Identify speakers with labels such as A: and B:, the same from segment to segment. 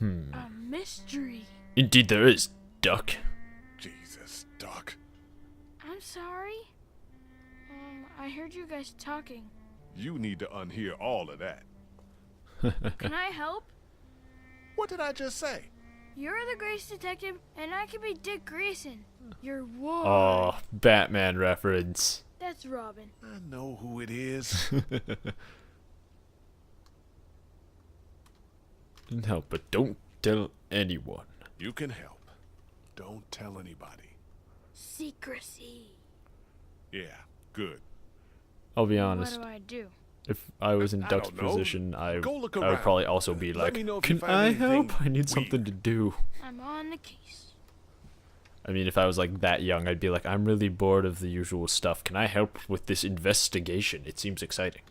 A: A mystery.
B: Indeed there is, Duck.
C: Jesus, Doc.
A: I'm sorry. I heard you guys talking.
C: You need to unhear all of that.
A: Can I help?
C: What did I just say?
A: You're the Grace Detective, and I can be Dick Grayson. You're Ward.
B: Oh, Batman reference.
A: That's Robin.
C: I know who it is.
B: No, but don't tell anyone.
C: You can help. Don't tell anybody.
A: Secrecy.
C: Yeah, good.
B: I'll be honest.
A: What do I do?
B: If I was in
C: I
B: Duck's
C: don't know.
B: position, I
C: Go look
B: would
C: around.
B: probably also be
C: Let
B: like,
C: me know if you
B: can
C: find
B: I
C: anything
B: help? I need something to do.
A: I'm on the case.
B: I mean, if I was like that young, I'd be like, I'm really bored of the usual stuff. Can I help with this investigation? It seems exciting.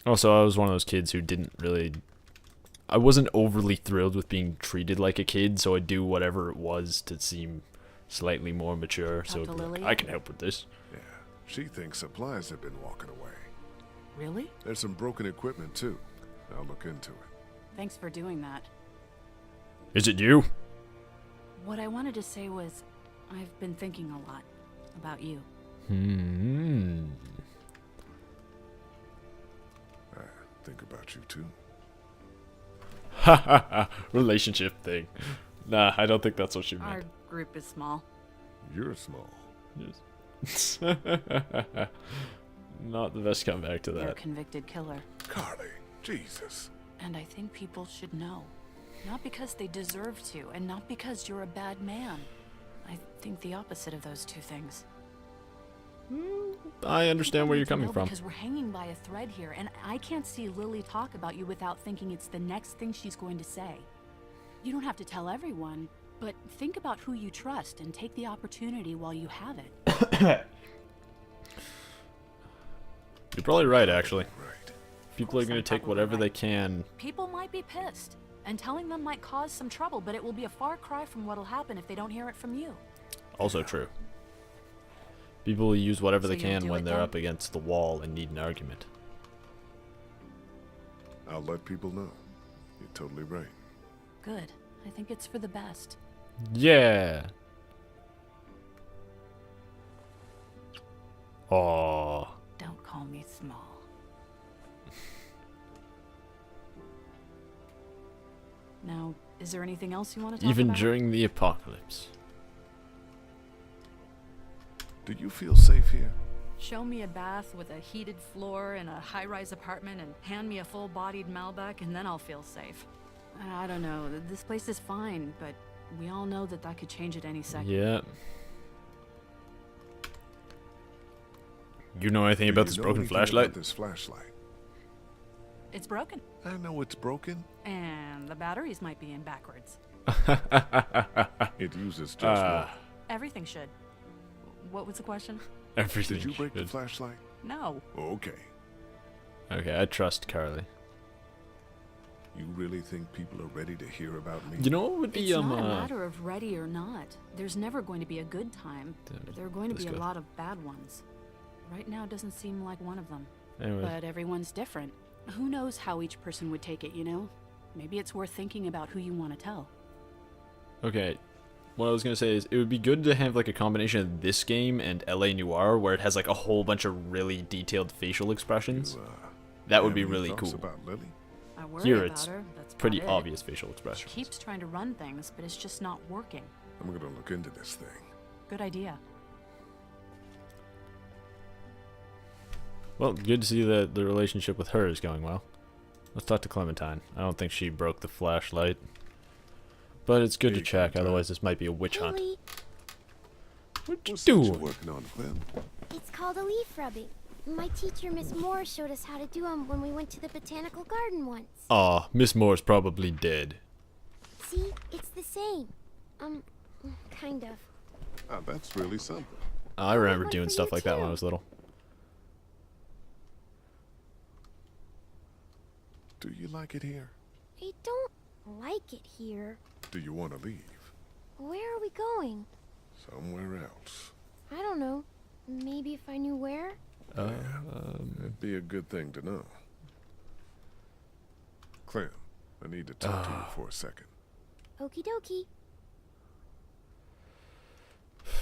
B: Also, I was one of those kids who didn't really... I wasn't overly thrilled with being treated like a kid, so I'd do whatever it was to seem slightly more mature. So it'd be like, I can help with this.
C: Yeah, she thinks supplies have been walking away.
D: Really?
C: There's some broken equipment, too. I'll look into it.
D: Thanks for doing that.
B: Is it you?
D: What I wanted to say was, I've been thinking a lot about you.
C: I think about you, too.
B: Ha ha ha. Relationship thing. Nah, I don't think that's what she
D: Our
B: meant.
D: group is small.
C: You're small.
B: Yes. Not the best comeback to
D: You're a
B: that.
D: convicted killer.
C: Carly, Jesus.
D: And I think people should know. Not because they deserve to, and not because you're a bad man. I think the opposite of those two things.
B: I understand where you're
D: People need
B: coming
D: to know
B: from.
D: Because we're hanging by a thread here, and I can't see Lily talk about you without thinking it's the next thing she's going to say. You don't have to tell everyone, but think about who you trust and take the opportunity while you have it.
B: You're probably right, actually.
C: Right.
B: People are going to take whatever they can.
D: People might be pissed, and telling them might cause some trouble, but it will be a far cry from what'll happen if they don't hear it from you.
B: Also true. People will use whatever they
D: So you'll
B: can
D: do
B: when
D: it
B: they're
D: then?
B: up against the wall and need an argument.
C: I'll let people know. You're totally right.
D: Good. I think it's for the best.
B: Yeah. Aww.
D: Don't call me small. Now, is there anything else you want to talk
B: Even
D: about?
B: during the apocalypse.
C: Do you feel safe here?
D: Show me a bath with a heated floor in a high-rise apartment and hand me a full-bodied Malbec and then I'll feel safe. I don't know. This place is fine, but we all know that that could change at any second.
B: Yeah. You know anything
C: Do
B: about
C: you
B: this
C: know
B: broken
C: anything
B: flashlight?
C: about this flashlight.
D: It's broken.
C: I know it's broken.
D: And the batteries might be in backwards.
C: It uses just
B: Ah.
C: one.
D: Everything should. What was the question?
B: Everything.
C: Did you break the
B: should.
C: flashlight?
D: No.
C: Okay.
B: Okay, I trust Carly.
C: You really think people are ready to hear about me?
B: You know what would be
D: It's not a matter of ready or not. There's never going to be a good time, but there are going to
B: That's
D: be a
B: good.
D: lot of bad ones. Right now doesn't seem like one of them.
B: Anyways.
D: But everyone's different. Who knows how each person would take it, you know? Maybe it's worth thinking about who you want to tell.
B: Okay, what I was gonna say is it would be good to have like a combination of this game and LA Noire, where it has like a whole bunch of really detailed facial expressions.
C: You,
B: that would
C: have
B: be
C: any
B: really
C: thoughts
B: cool.
C: about Lily?
D: I worry
B: Here
D: about
B: it's
D: her. That's
B: pretty
D: about it.
B: obvious facial
D: She
B: expressions.
D: keeps trying to run things, but it's just not working.
C: I'm gonna look into this thing.
D: Good idea.
B: Well, good to see that the relationship with her is going well. Let's talk to Clementine. I don't think she broke the flashlight. But it's good
C: Hey,
B: to check,
C: Clementine.
B: otherwise this might be a witch hunt.
E: Haley,
B: What you
C: What's that you
B: doing?
C: working on, Clem?
E: it's called a leaf rubbing. My teacher, Miss Moore, showed us how to do them when we went to the botanical garden once.
B: Aw, Miss Moore's probably dead.
E: See, it's the same. Kind of.
C: Ah, that's really something.
B: I remember
E: one
B: doing
E: for
B: stuff
E: you
B: like that when I
E: too.
B: was little.
C: Do you like it here?
E: I don't like it here.
C: Do you want to leave?
E: Where are we going?
C: Somewhere else.
E: I don't know. Maybe if I knew where?
C: It'd be a good thing to know. Clem, I need to talk to you for a second.
E: Okie dokie.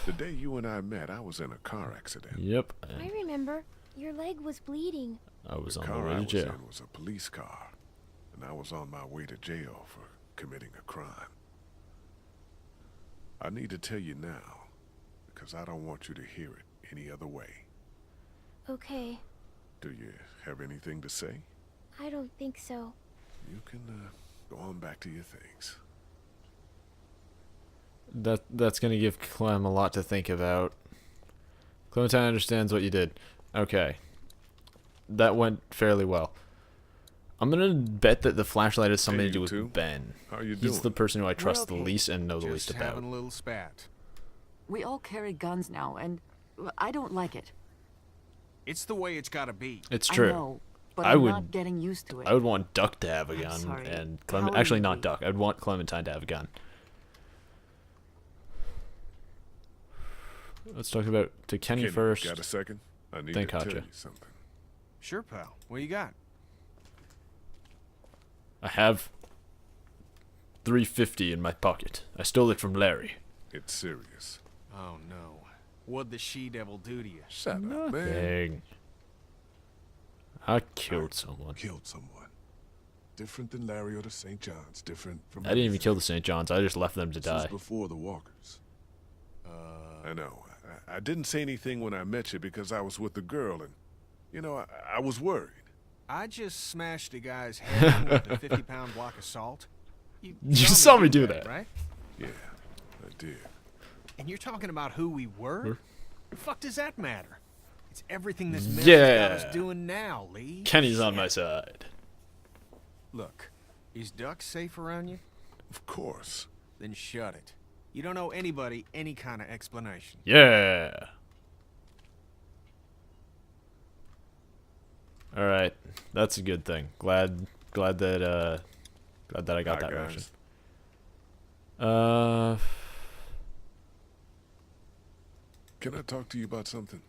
C: The day you and I met, I was in a car accident.
B: Yep.
E: I remember. Your leg was bleeding.
B: I was
C: The
B: on
C: car
B: my
C: I
B: way to
C: was
B: jail.
C: in was a police car, and I was on my way to jail for committing a crime. I need to tell you now, because I don't want you to hear it any other way.
E: Okay.
C: Do you have anything to say?
E: I don't think so.
C: You can go on back to your things.
B: That's gonna give Clem a lot to think about. Clementine understands what you did. Okay. That went fairly well. I'm gonna bet that the flashlight has something
C: Hey,
B: to do
C: you
B: with
C: two.
B: Ben.
C: How you
B: He's
C: doing?
B: the person who I trust
F: okay.
B: the least and know the
F: Just
B: least about.
F: having a little spat.
D: We all carry guns now, and I don't like it.
F: It's the way it's gotta be.
B: It's
D: I
B: true.
D: know, but
B: I
D: I'm
B: would-
D: not getting used to it.
B: I would want Duck to have a
D: I'm
B: gun,
D: sorry.
B: and
D: How
B: Clement.
D: are
B: Actually,
D: you,
B: not
D: Lee?
B: Duck. I'd want Clementine to have a gun. Let's talk about to Kenny
C: Kenny,
B: first.
C: got a second? I need
B: Then
C: to tell
B: Katja.
C: you something.
F: Sure, pal. What you got?
B: I have 350 in my pocket. I stole it from Larry.
C: It's serious.
F: Oh no. What'd the she-devil do to you?
C: Shut up, man.
B: Dang. I killed someone.
C: Killed someone. Different than Larry or the St. John's. Different from.
B: I didn't even
C: everything.
B: kill the St. John's. I just left them to
C: This was
B: die.
C: before the Walkers. I know. I didn't say anything when I met you because I was with the girl, and you know I was worried.
F: I just smashed a guy's head in with a 50-pound block of salt. You
B: saw me do that.
F: right?
C: Yeah, I did.
F: And you're talking about who we were? The fuck does that matter? It's everything this man's
B: Yeah.
F: got us doing now, Lee.
B: Kenny's on
F: Shit.
B: my side.
F: Look, is Duck safe around you?
C: Of course.
F: Then shut it. You don't owe anybody any kind of explanation.
B: Yeah. All right, that's a good thing. Glad that I got
C: Hi,
B: that
C: guys.
B: ration.
C: Can I talk to you about something?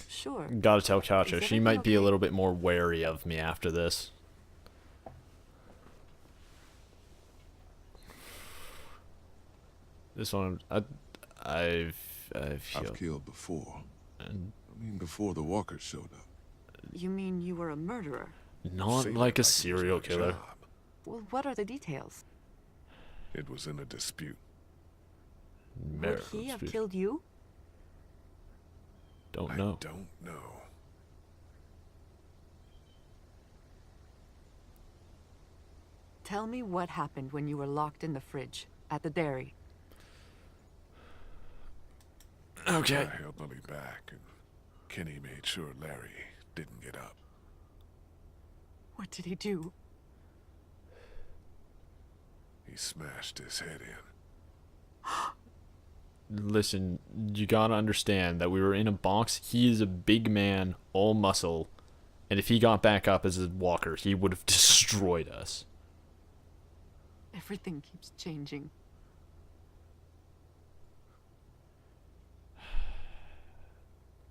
D: Sure.
B: Gotta tell Katja.
D: Is
B: She
D: everything
B: might be a
D: okay?
B: little bit more wary of me after this. This one, I've
C: I've killed before.
B: and
C: I mean, before the Walkers showed up.
D: You mean you were a murderer?
B: not
C: Say it
B: like a
C: it was
B: serial
C: my
B: killer.
C: job.
D: Well, what are the details?
C: It was in a dispute.
D: Would
B: Marital
D: he have
B: dispute.
D: killed you?
B: Don't
C: I
B: know.
C: don't know.
D: Tell me what happened when you were locked in the fridge at the dairy.
B: Okay.
C: I held Lily back, and Kenny made sure Larry didn't get up.
D: What did he do?
C: He smashed his head in.
B: Listen, you gotta understand that we were in a box. He is a big man, all muscle, and if he got back up as a walker, he would have destroyed us.
D: Everything keeps changing.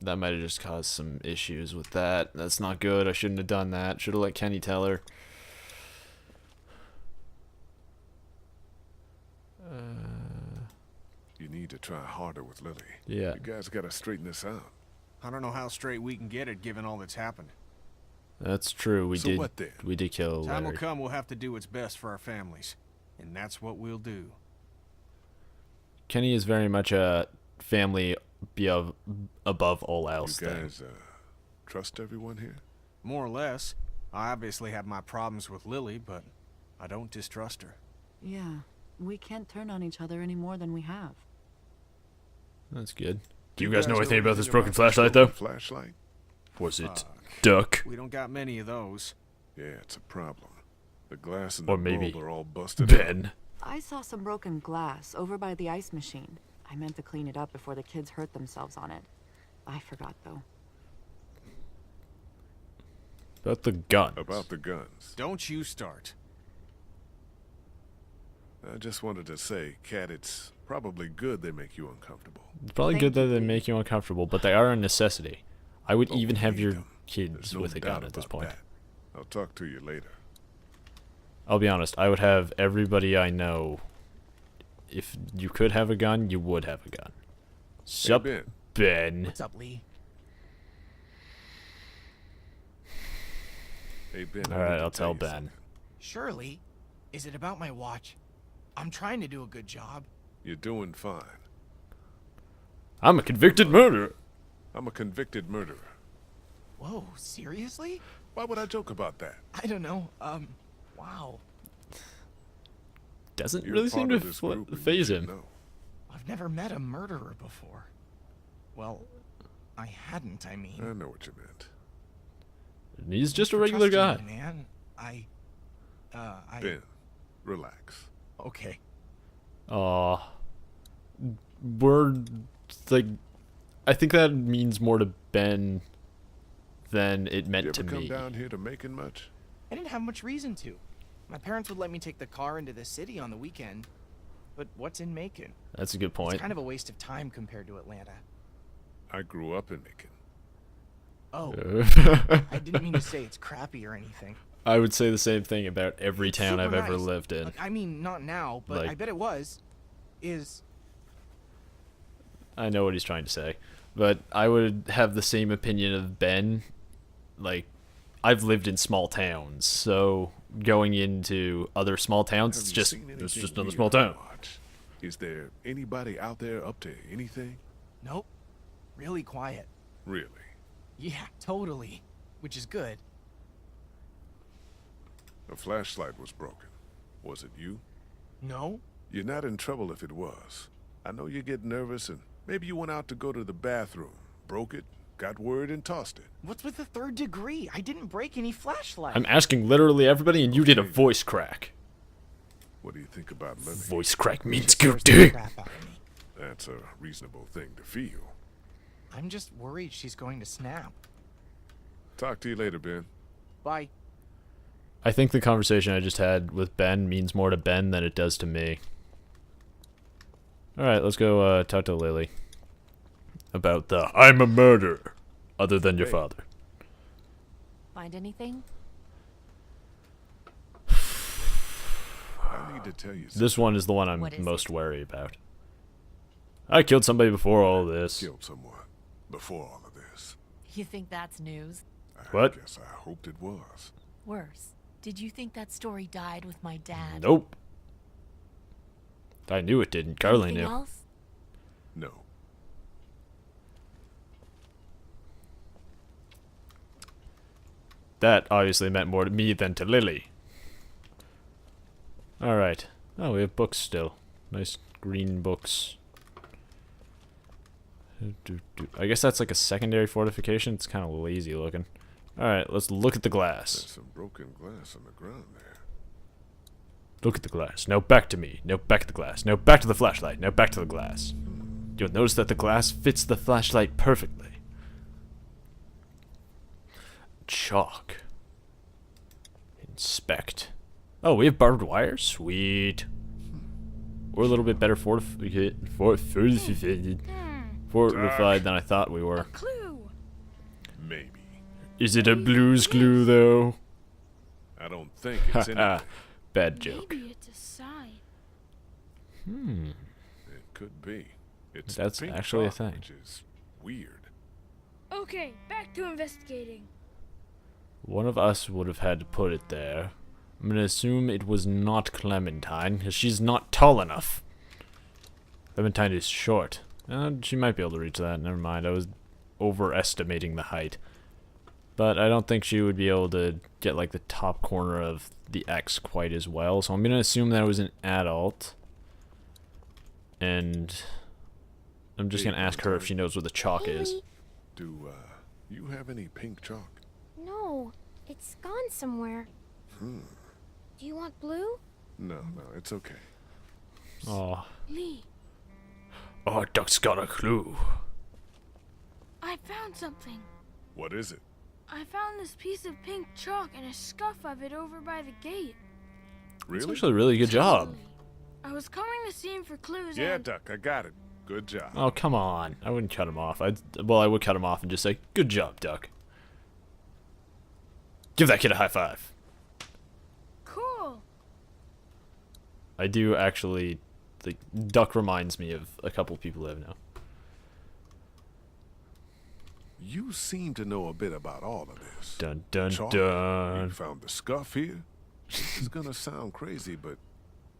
B: That might have just caused some issues with that. That's not good. I shouldn't have done that. Should have let Kenny tell her.
C: You need to try harder with Lily.
B: Yeah.
C: You guys gotta straighten this out.
F: I don't know how straight we can get it given all that's happened.
B: That's true. We
C: So
B: did.
C: what then?
B: We did kill
F: Time will
B: Larry.
F: come we'll have to do what's best for our families. And that's what we'll do.
B: Kenny is very much a family above all
C: You
B: else thing.
C: guys trust everyone here?
F: More or less. I obviously have my problems with Lily, but I don't distrust her.
D: Yeah, we can't turn on each other any more than we have.
B: That's good. Do you guys know anything about this
C: anything
B: broken
C: about
B: flashlight,
C: broken
B: though?
C: Flashlight?
B: Was it
F: Fuck.
B: Duck?
F: We don't got many of those.
C: Yeah, it's a problem. The glass and
B: Or
C: the
B: maybe
C: bulb are all busted out.
B: Ben?
D: I saw some broken glass over by the ice machine. I meant to clean it up before the kids hurt themselves on it. I forgot, though.
B: About the guns.
C: About the guns.
F: Don't you start.
C: I just wanted to say, Kat, it's probably good they make you uncomfortable.
B: It's probably
D: Thank
B: good that
D: you,
B: they
D: Lee.
B: make you uncomfortable, but they are a necessity. I would
C: But
B: even
C: we
B: have
C: need
B: your
C: them.
B: kids
C: There's no
B: with a gun
C: doubt
B: at this
C: about
B: point.
C: that. I'll talk to you later.
B: I'll be honest, I would have everybody I know. If you could have a gun, you would have a gun. Sup,
C: Ben.
B: Ben?
F: What's up, Lee?
C: Hey, Ben. I
B: Alright,
C: need to
B: I'll tell
C: you
B: Ben.
C: something.
G: Surely. Is it about my watch? I'm trying to do a good job.
C: You're doing fine.
B: I'm a convicted murderer.
C: I'm a convicted murderer.
G: Whoa, seriously?
C: Why would I joke about that?
G: I don't know. Wow.
B: Doesn't
C: You're
B: really
C: part
B: seem to
C: of this group and you
B: phase
C: should
B: him.
C: know.
G: I've never met a murderer before. Well, I hadn't, I mean.
C: I know what you meant.
B: And he's just a
G: For
B: regular guy.
G: trusting me, man.
C: Ben, relax.
G: Okay.
B: Aw. We're, like, I think that means more to Ben than it meant
C: You
B: to
C: ever come
B: me.
C: down here to Macon much?
G: I didn't have much reason to. My parents would let me take the car into the city on the weekend. But what's in Macon?
B: That's a good point.
G: It's kind of a waste of time compared to Atlanta.
C: I grew up in Macon.
G: Oh, I didn't mean to say it's crappy or anything.
B: I would say the same thing about every
G: It's
B: town I've
G: super
B: ever
G: nice.
B: lived in.
G: I mean, not now, but
B: Like-
G: I bet it was. Is
B: I know what he's trying to say. But I would have the same opinion of Ben. Like, I've lived in small towns, so going into other small towns,
C: Have
B: it's
C: you
B: just
C: seen
B: it's
C: anything
B: just another
C: weird
B: small
C: on
B: town.
C: watch? Is there anybody out there up to anything?
G: nope. Really quiet.
C: Really?
G: Yeah, totally. Which is good.
C: A flashlight was broken. Was it you?
G: No?
C: You're not in trouble if it was. I know you get nervous and maybe you went out to go to the bathroom, broke it, got word and tossed it.
G: What's with the third degree? I didn't break any flashlight.
B: I'm asking literally everybody, and you did a voice crack.
C: What do you think about living?
B: Voice crack means
G: Just
B: go
G: scares the
B: dig.
G: crap out of me.
C: That's a reasonable thing to feel.
G: I'm just worried she's going to snap.
C: Talk to you later, Ben.
G: Bye.
B: I think the conversation I just had with Ben means more to Ben than it does to me. Alright, let's go talk to Lily. About the I'm a murderer, other than your
C: Hey.
B: father.
D: Find anything?
C: I need to tell you something.
B: This one is the one I'm
D: What is
B: most
D: it?
B: wary about. I killed somebody before all this.
C: Killed someone before all of this.
D: You think that's news?
B: What?
C: I guess I hoped it was.
D: Worse. Did you think that story died with my dad?
B: Nope. I knew it didn't. Carly
D: Anything
B: knew.
D: else?
C: No.
B: That obviously meant more to me than to Lily. Alright. Oh, we have books still. Nice green books. I guess that's like a secondary fortification. It's kind of lazy looking. Alright, let's look at the
C: There's
B: glass.
C: some broken glass on the ground there.
B: Look at the glass. Now back to me. Now back to the glass. Now back to the flashlight. Now back to the glass. You'll notice that the glass fits the flashlight perfectly. Chalk. Inspect. Oh, we have barbed wire? Sweet. We're a little bit better fortified than I thought we were.
A: Clue.
C: Maybe.
B: Is it a blues clue, though?
C: I don't think it's anything.
B: Bad joke.
A: Maybe it's a sign.
C: It could be. It's
B: That's
C: pink
B: actually a
C: chalk,
B: thing.
C: which is weird.
A: Okay, back to investigating.
B: One of us would have had to put it there. I'm gonna assume it was not Clementine, because she's not tall enough. Clementine is short. She might be able to reach that. Never mind, I was overestimating the height. But I don't think she would be able to get like the top corner of the X quite as well. So I'm gonna assume that it was an adult. And I'm just gonna ask her if she knows where the chalk is.
E: Haley,
C: Do you have any pink chalk?
E: no, it's gone somewhere. Do you want blue?
C: No, it's okay.
B: Oh,
A: Lee,
B: Duck's got a clue.
A: I found something.
C: What is it?
A: I found this piece of pink chalk and a scuff of it over by the gate.
B: It's
C: Really?
B: actually a really good job.
A: Totally. I was combing the scene for clues
C: Yeah,
A: and...
C: Duck, I got it. Good job.
B: Oh, come on. I wouldn't cut him off. I would cut him off and just say, good job, Duck. Give that kid a high five.
A: Cool.
B: I do actually. The duck reminds me of a couple people I have now.
C: You seem to know a bit about all of this.
B: Dun dun
C: Chalk,
B: dun.
C: you found the scuff here? This is gonna sound crazy, but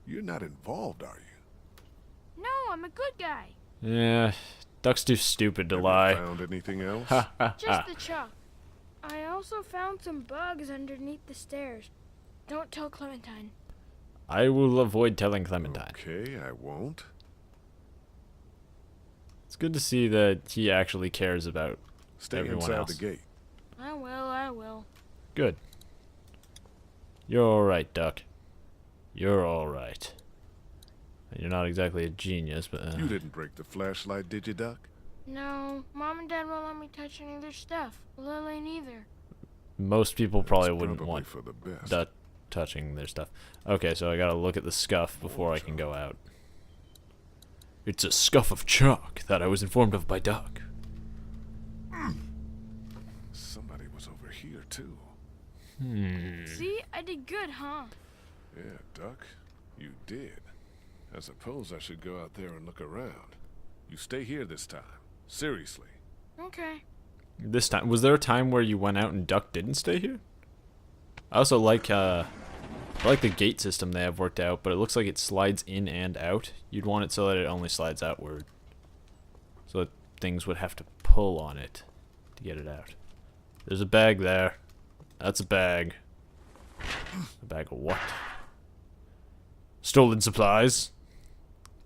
C: you're not involved, are you?
A: No, I'm a good guy.
B: Yeah, duck's too stupid to
C: Have
B: lie.
C: you found anything else?
A: Just the chalk. I also found some bugs underneath the stairs. Don't tell Clementine.
B: I will avoid telling Clementine.
C: Okay, I won't.
B: It's good to see that he actually cares about
C: Stay
B: everyone
C: inside
B: else.
C: the gate.
A: I will.
B: Good. You're alright, Duck. You're alright. You're not exactly a genius, but...
C: You didn't break the flashlight, did you, Duck?
A: No, Mom and Dad won't let me touch any of their stuff. Lily neither.
B: Most people probably
C: That's
B: wouldn't
C: probably
B: want
C: for the best.
B: Duck touching their stuff. Okay, so I gotta look at the scuff before I can go out. It's a scuff of chalk that I was informed of by Duck.
C: Somebody was over here, too.
A: See? I did good, huh?
C: Yeah, Duck, you did. I suppose I should go out there and look around. You stay here this time. Seriously.
A: Okay.
B: This time, was there a time where you went out and Duck didn't stay here? I also like I like the gate system they have worked out, but it looks like it slides in and out. You'd want it so that it only slides outward. So that things would have to pull on it to get it out. There's a bag there. That's a bag. A bag of what? Stolen supplies?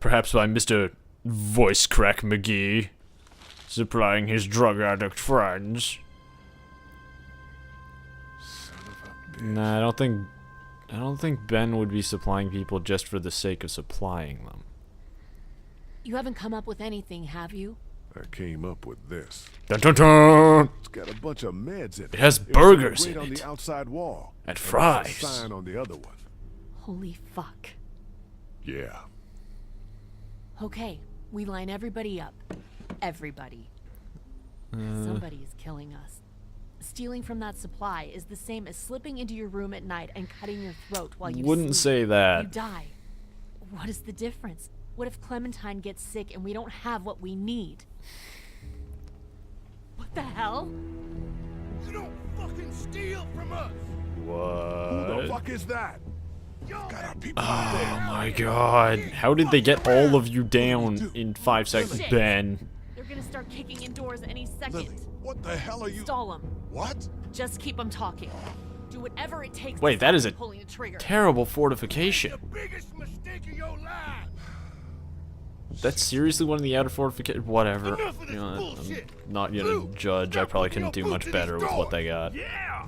B: Perhaps by Mr. Voice Crack McGee, supplying his drug addict friends.
C: Son of a bitch.
B: Nah, I don't think Ben would be supplying people just for the sake of supplying them.
D: You haven't come up with anything, have you?
C: I came up with this.
B: Dun dun dun!
C: It's got a bunch of meds in it.
B: It has
C: was
B: burgers
C: engraved
B: in
C: on
B: it.
C: the outside wall.
B: And
C: there's a
B: fries.
C: sign on the other one.
D: Holy fuck.
C: Yeah.
D: Okay, we line everybody up. Everybody. Somebody is killing us. Stealing from that supply is the same as slipping into your room at night and cutting your throat while you
B: Wouldn't
D: sleep.
B: say
D: You
B: that.
D: die. What is the difference? What if Clementine gets sick and we don't have what we need? What the hell?
F: You don't fucking steal from us!
C: Who
B: What?
C: the fuck is that? Got our people out
B: Oh
C: there.
B: my god. How did they get all of you down in 5 seconds,
D: Shit.
B: Ben?
D: They're gonna start kicking in doors any second.
C: Lily, what the hell are you?
D: Stall them.
C: What?
D: Just keep them talking. Do whatever it takes.
B: Wait,
D: to
B: that
D: stop
B: is
D: them
B: a
D: pulling the trigger.
B: Terrible fortification.
F: Biggest mistake of your life!
B: That's seriously one of the outer fortifications. Whatever.
F: Enough of this
B: You know,
F: bullshit.
B: I'm not gonna
F: Blue,
B: judge. I
F: stop
B: probably
F: putting
B: couldn't
F: your
B: do
F: boots
B: much
F: in
B: better
F: these
B: with what
F: doors.
B: they got.
F: Yeah!